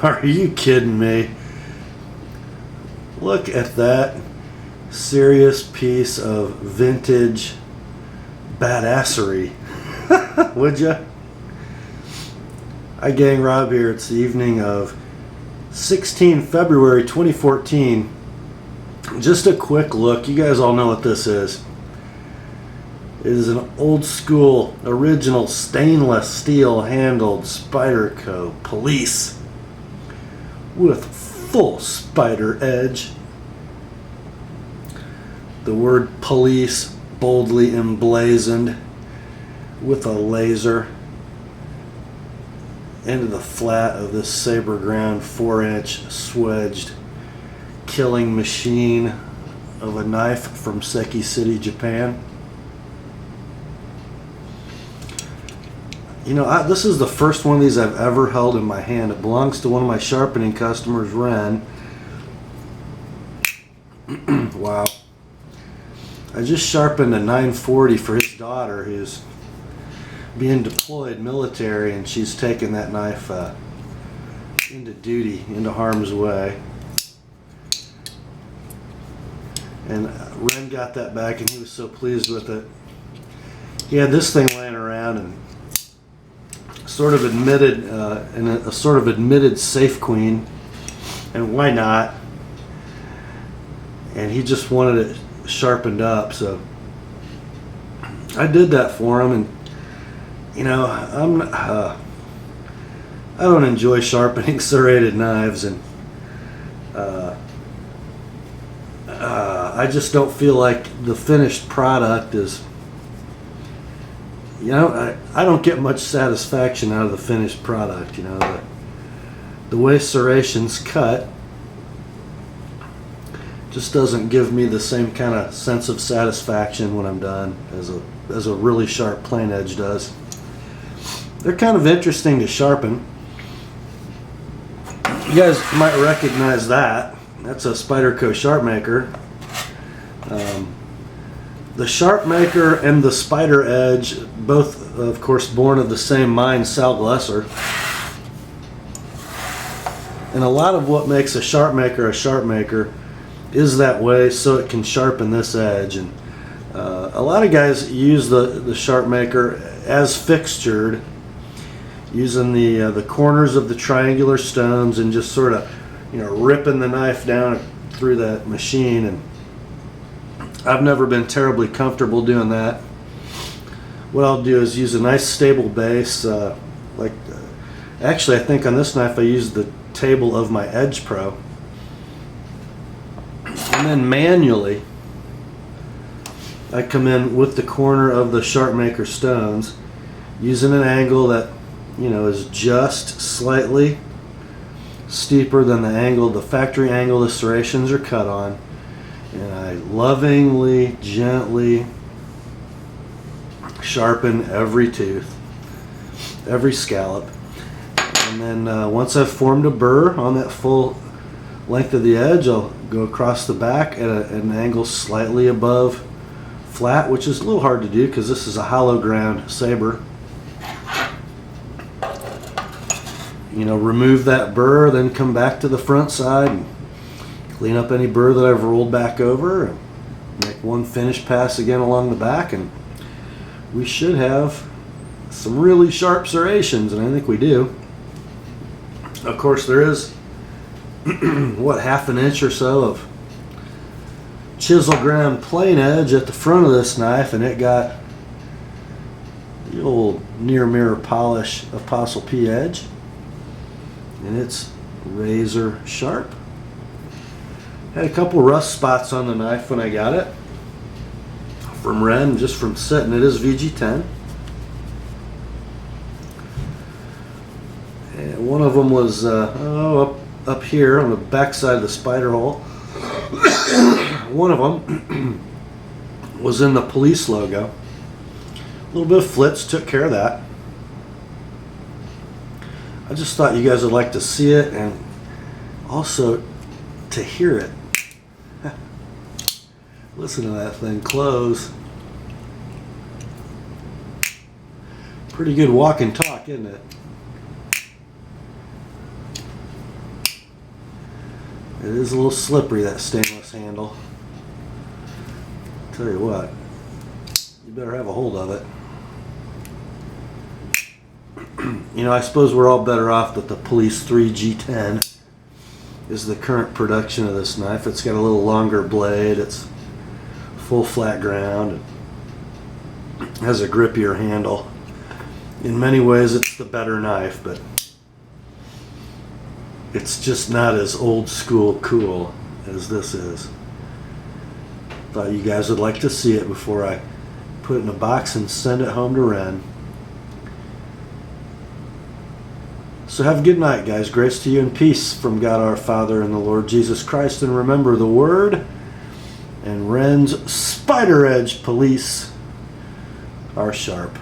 Are you kidding me? Look at that serious piece of vintage badassery. Would ya? Hi gang, Rob here. It's the evening of 16 February 2014. Just a quick look. You guys all know what this is. It is an old school, original stainless steel handled Spyderco police with full Spyderedge. The word police boldly emblazoned with a laser into the flat of this saber ground 4-inch swedged killing machine of a knife from Seki City, Japan. You know, this is the first one of these I've ever held in my hand. It belongs to one of my sharpening customers, Ren. Wow. I just sharpened a 940 for his daughter who's being deployed military, and she's taken that knife into duty, into harm's way. And Ren got that back and he was so pleased with it. He had this thing laying around and sort of admitted in a sort of admitted safe queen, and why not? And he just wanted it sharpened up, so I did that for him. And you know, I don't enjoy sharpening serrated knives, and I just don't feel like the finished product is, you know, I don't get much satisfaction out of the finished product. You know, the way serrations cut just doesn't give me the same kind of sense of satisfaction when I'm done as a really sharp plain edge does. They're kind of interesting to sharpen. You guys might recognize that. That's a Spyderco Sharpmaker. The Sharpmaker and the Spyderedge, both of course born of the same mind, Sal Glesser. And a lot of what makes a Sharpmaker is that way, so it can sharpen this edge. And a lot of guys use the Sharpmaker as fixtured, using the corners of the triangular stones and just sort of, you know, ripping the knife down through that machine. And I've never been terribly comfortable doing that. What I'll do is use a nice stable base. Actually, I think on this knife I used the table of my Edge Pro. And then manually, I come in with the corner of the Sharpmaker stones, using an angle that, you know, is just slightly steeper than the factory angle the serrations are cut on. And I lovingly, gently sharpen every tooth, every scallop. And then once I've formed a burr on that full length of the edge, I'll go across the back at an angle slightly above flat, which is a little hard to do because this is a hollow ground saber. You know, remove that burr, then come back to the front side and clean up any burr that I've rolled back over, and make one finish pass again along the back, and we should have some really sharp serrations, and I think we do. Of course, there is what, half an inch or so of chisel ground plain edge at the front of this knife, and it got the old near mirror polish TheApostleP edge, and it's razor sharp. Had a couple rust spots on the knife when I got it from Ren, just from sitting. It is VG10. And one of them was up here on the back side of the spider hole. One of them was in the police logo. A little bit of flitz, took care of that. I just thought you guys would like to see it and also to hear it. Listen to that thing close. Pretty good walk and talk, isn't it? It is a little slippery, that stainless handle. Tell you what, you better have a hold of it. You know, I suppose we're all better off that the Police 3 G10 is the current production of this knife. It's got a little longer blade, it's full flat ground, it has a grippier handle. In many ways it's the better knife, but it's just not as old school cool as this is. Thought you guys would like to see it before I put it in a box and send it home to Ren. So have a good night, guys. Grace to you and peace from God our Father and the Lord Jesus Christ. And remember, the Word and Ren's Spyderedge police are sharp.